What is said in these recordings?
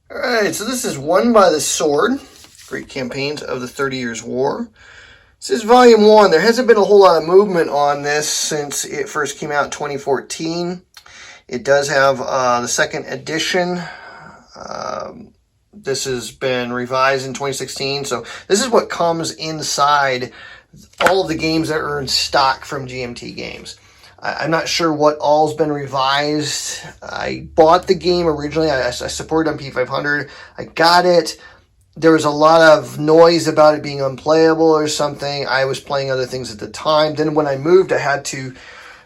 All right, so this is Won by the Sword, Great Campaigns of the 30 Years' War. This is Volume 1. There hasn't been a whole lot of movement on this since it first came out in 2014. It does have the second edition. This has been revised in 2016, so this is what comes inside all of the games that are in stock from GMT Games. I'm not sure what all's been revised. I bought the game originally. I supported on P500. I got it. There was a lot of noise about it being unplayable or something. I was playing other things at the time. Then when I moved, I had to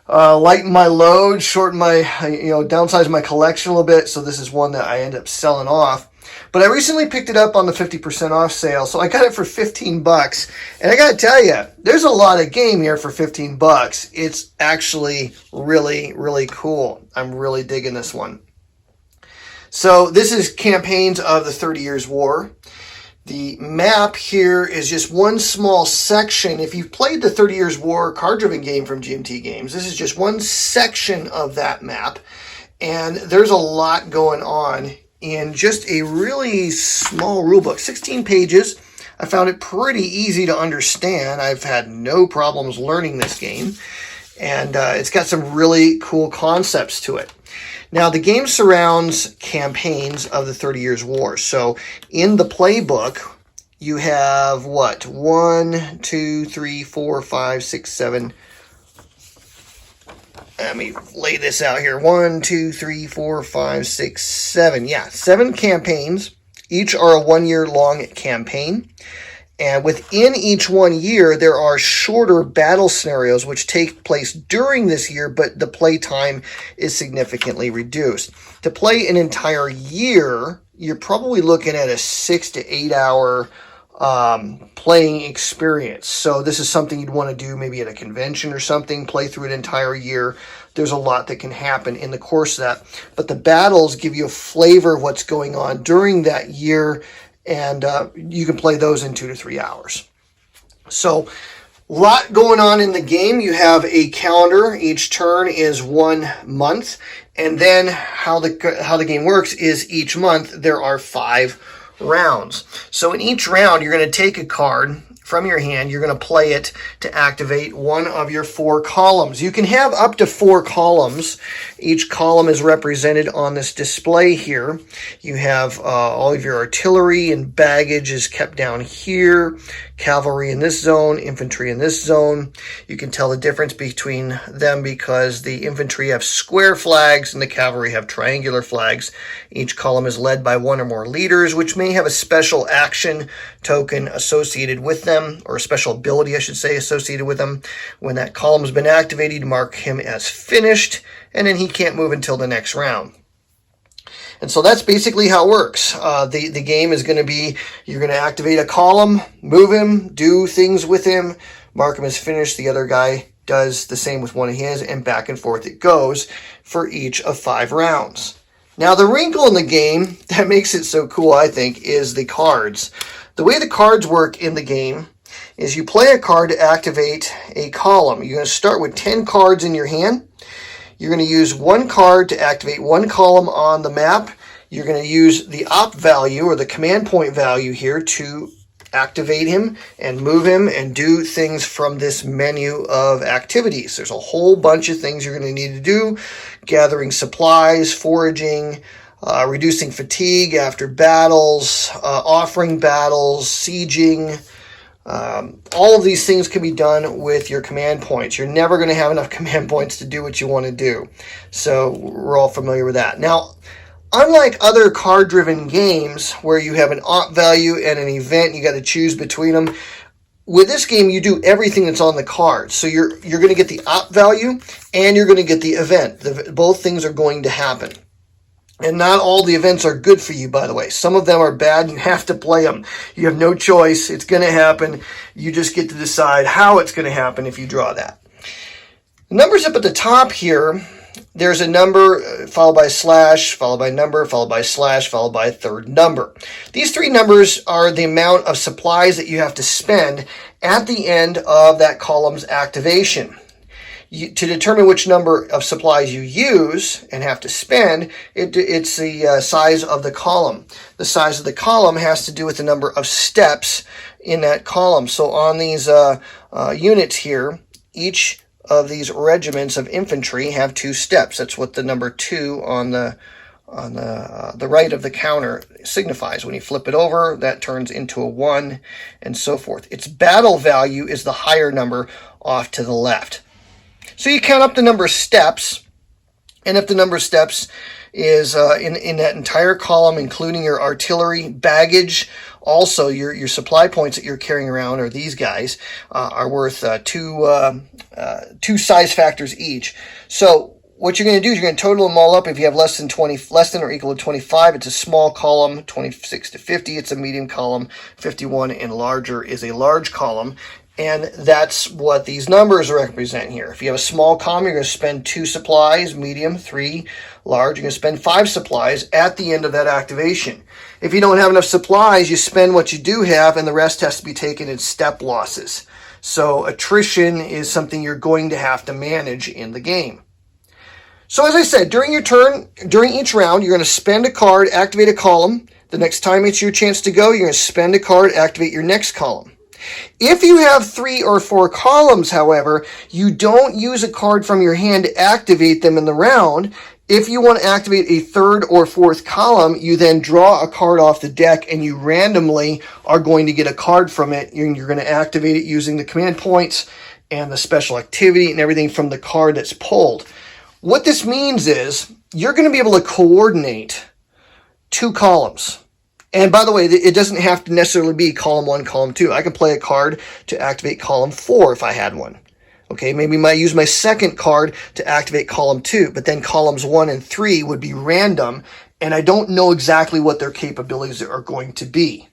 lighten my load, shorten my, downsize my collection a little bit. So this is one that I end up selling off. But I recently picked it up on the 50% off sale, so I got it for $15. And I got to tell you, there's a lot of game here for $15. It's actually really, really cool. I'm really digging this one. So this is Campaigns of the 30 Years' War. The map here is just one small section. If you've played the 30 Years' War card-driven game from GMT Games, this is just one section of that map. And there's a lot going on in just a really small rulebook, 16 pages. I found it pretty easy to understand. I've had no problems learning this game, and it's got some really cool concepts to it. Now, the game surrounds Campaigns of the 30 Years' War. So in the playbook, you have what? 1, 2, 3, 4, 5, 6, 7. Let me lay this out here. 1, 2, 3, 4, 5, 6, 7. Yeah, 7 campaigns. Each are a 1-year-long campaign. And within each 1 year, there are shorter battle scenarios which take place during this year, but the play time is significantly reduced. To play an entire year, you're probably looking at a 6 to 8 hour playing experience. So this is something you'd want to do maybe at a convention or something, play through an entire year. There's a lot that can happen in the course of that. But the battles give you a flavor of what's going on during that year, and you can play those in 2 to 3 hours. So a lot going on in the game. You have a calendar. Each turn is 1 month. And then how the game works is each month there are 5 rounds. So in each round, you're going to take a card from your hand. You're going to play it to activate one of your 4 columns. You can have up to 4 columns. Each column is represented on this display here. You have all of your artillery and baggage is kept down here. Cavalry in this zone, infantry in this zone. You can tell the difference between them because the infantry have square flags and the cavalry have triangular flags. Each column is led by 1 or more leaders, which may have a special action token associated with them, or a special ability, I should say, associated with them. When that column has been activated, mark him as finished, and then he can't move until the next round. And so that's basically how it works. The game is going to be, you're going to activate a column, move him, do things with him, mark him as finished. The other guy does the same with one of his, and back and forth it goes for each of 5 rounds. Now, the wrinkle in the game that makes it so cool, I think, is the cards. The way the cards work in the game is you play a card to activate a column. You're going to start with 10 cards in your hand. You're going to use 1 card to activate 1 column on the map. You're going to use the op value or the command point value here to activate him and move him and do things from this menu of activities. There's a whole bunch of things you're going to need to do. Gathering supplies, foraging, reducing fatigue after battles, offering battles, sieging. All of these things can be done with your command points. You're never going to have enough command points to do what you want to do. So we're all familiar with that. Now, unlike other card-driven games where you have an op value and an event, you got to choose between them. With this game, you do everything that's on the card. So you're going to get the op value and you're going to get the event. Both things are going to happen. And not all the events are good for you, by the way. Some of them are bad and you have to play them. You have no choice. It's going to happen. You just get to decide how it's going to happen if you draw that. The numbers up at the top here, there's a number followed by a slash, followed by a number, followed by a slash, followed by a third number. These 3 numbers are the amount of supplies that you have to spend at the end of that column's activation. to determine which number of supplies you use and have to spend, it's the size of the column. The size of the column has to do with the number of steps in that column. So on these units here, each of these regiments of infantry have 2 steps. That's what the number 2 on the right of the counter signifies. When you flip it over, that turns into a 1, and so forth. Its battle value is the higher number off to the left. So you count up the number of steps, and if the number of steps is in that entire column, including your artillery, baggage, also your supply points that you're carrying around, or these guys, are worth 2 size factors each. So what you're going to do is you're going to total them all up. If you have less than or equal to 25, it's a small column. 26 to 50, it's a medium column. 51 and larger is a large column. And that's what these numbers represent here. If you have a small column, you're going to spend 2 supplies, medium, 3, large. You're going to spend 5 supplies at the end of that activation. If you don't have enough supplies, you spend what you do have, and the rest has to be taken in step losses. So attrition is something you're going to have to manage in the game. So as I said, during your turn, during each round, you're going to spend a card, activate a column. The next time it's your chance to go, you're going to spend a card, activate your next column. If you have 3 or 4 columns, however, you don't use a card from your hand to activate them in the round. If you want to activate a 3rd or 4th column, you then draw a card off the deck, and you randomly are going to get a card from it. You're going to activate it using the command points and the special activity and everything from the card that's pulled. What this means is you're going to be able to coordinate 2 columns. And by the way, it doesn't have to necessarily be column 1, column 2. I could play a card to activate column 4 if I had one. Okay, maybe I use my second card to activate column 2, but then columns 1 and 3 would be random, and I don't know exactly what their capabilities are going to be.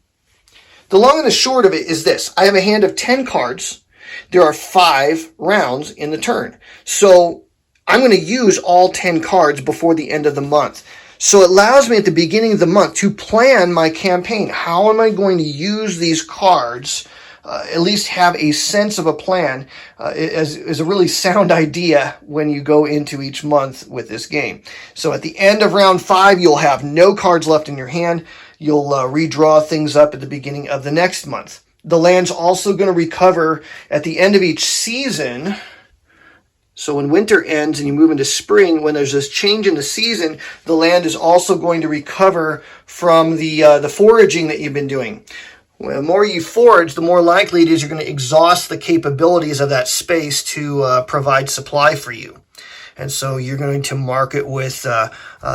The long and the short of it is this. I have a hand of 10 cards. There are 5 rounds in the turn. So I'm going to use all 10 cards before the end of the month. So it allows me at the beginning of the month to plan my campaign. How am I going to use these cards? At least have a sense of a plan is a really sound idea when you go into each month with this game. So at the end of round 5, you'll have no cards left in your hand. You'll redraw things up at the beginning of the next month. The land's also going to recover at the end of each season. So when winter ends and you move into spring, when there's this change in the season, the land is also going to recover from the foraging that you've been doing. Well, the more you forage, the more likely it is you're going to exhaust the capabilities of that space to provide supply for you. And so you're going to mark it with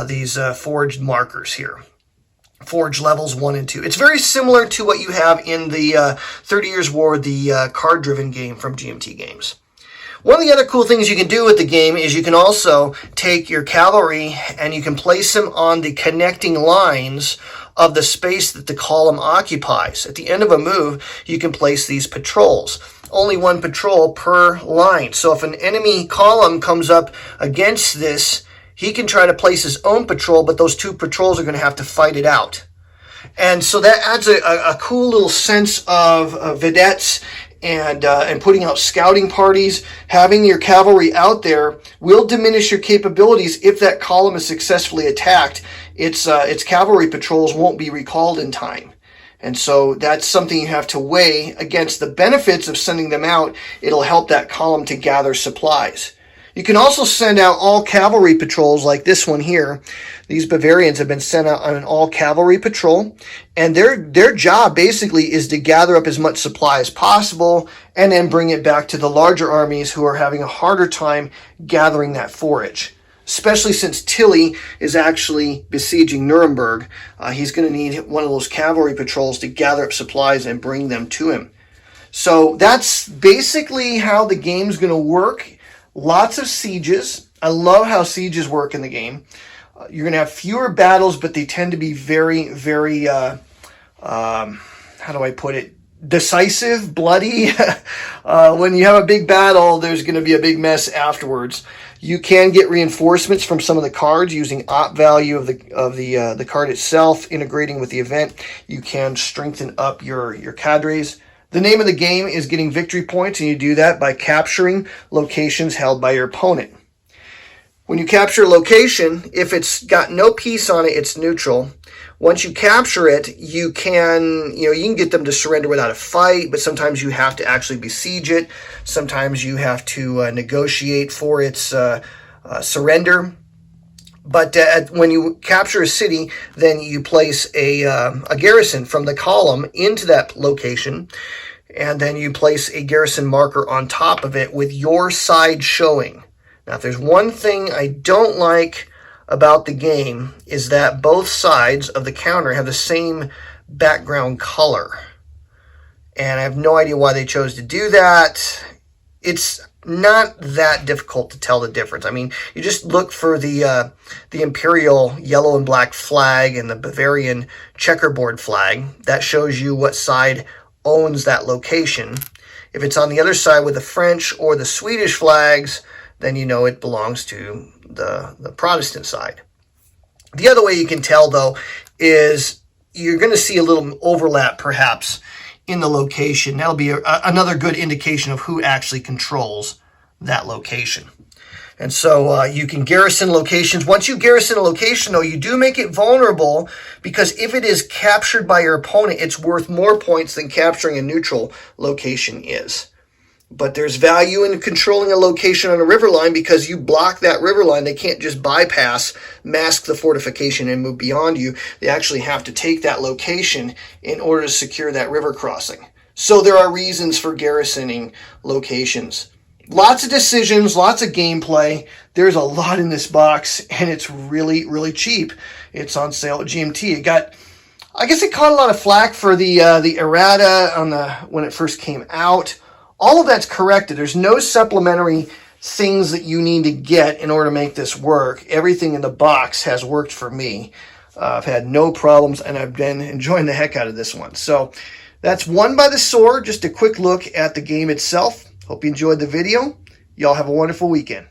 these foraged markers here. Forage levels 1 and 2. It's very similar to what you have in the 30 Years' War, the card-driven game from GMT Games. One of the other cool things you can do with the game is you can also take your cavalry and you can place them on the connecting lines of the space that the column occupies. At the end of a move, you can place these patrols. Only 1 patrol per line. So if an enemy column comes up against this, he can try to place his own patrol, but those 2 patrols are going to have to fight it out. And so that adds a cool little sense of vedettes and putting out scouting parties. Having your cavalry out there will diminish your capabilities if that column is successfully attacked. Its cavalry patrols won't be recalled in time. And so that's something you have to weigh against the benefits of sending them out. It'll help that column to gather supplies. You can also send out all cavalry patrols like this one here. These Bavarians have been sent out on an all cavalry patrol, and their job basically is to gather up as much supply as possible and then bring it back to the larger armies who are having a harder time gathering that forage. Especially since Tilly is actually besieging Nuremberg, he's going to need one of those cavalry patrols to gather up supplies and bring them to him. So that's basically how the game's going to work. Lots of sieges. I love how sieges work in the game. You're going to have fewer battles, but they tend to be very, very, how do I put it, decisive, bloody. When you have a big battle, there's going to be a big mess afterwards. You can get reinforcements from some of the cards using op value of the card itself, integrating with the event. You can strengthen up your cadres. The name of the game is getting victory points, and you do that by capturing locations held by your opponent. When you capture a location, if it's got no piece on it, it's neutral. Once you capture it, you can get them to surrender without a fight, but sometimes you have to actually besiege it. Sometimes you have to negotiate for its surrender. But when you capture a city, then you place a garrison from the column into that location, and then you place a garrison marker on top of it with your side showing. Now, if there's one thing I don't like about the game is that both sides of the counter have the same background color. And I have no idea why they chose to do that. It's not that difficult to tell the difference. I mean, you just look for the Imperial yellow and black flag and the Bavarian checkerboard flag. That shows you what side owns that location. If it's on the other side with the French or the Swedish flags, then you know it belongs to the Protestant side. The other way you can tell, though, is you're going to see a little overlap, perhaps, in the location. That'll be another good indication of who actually controls that location. And so you can garrison locations. Once you garrison a location, though, you do make it vulnerable, because if it is captured by your opponent, it's worth more points than capturing a neutral location is. But there's value in controlling a location on a river line, because you block that river line. They can't just bypass, mask the fortification, and move beyond you. They actually have to take that location in order to secure that river crossing. So there are reasons for garrisoning locations. Lots of decisions, lots of gameplay. There's a lot in this box, and it's really, really cheap. It's on sale at GMT. I guess it caught a lot of flack for the errata when it first came out. All of that's corrected. There's no supplementary things that you need to get in order to make this work. Everything in the box has worked for me. I've had no problems, and I've been enjoying the heck out of this one. So that's Won by the Sword. Just a quick look at the game itself. Hope you enjoyed the video. Y'all have a wonderful weekend.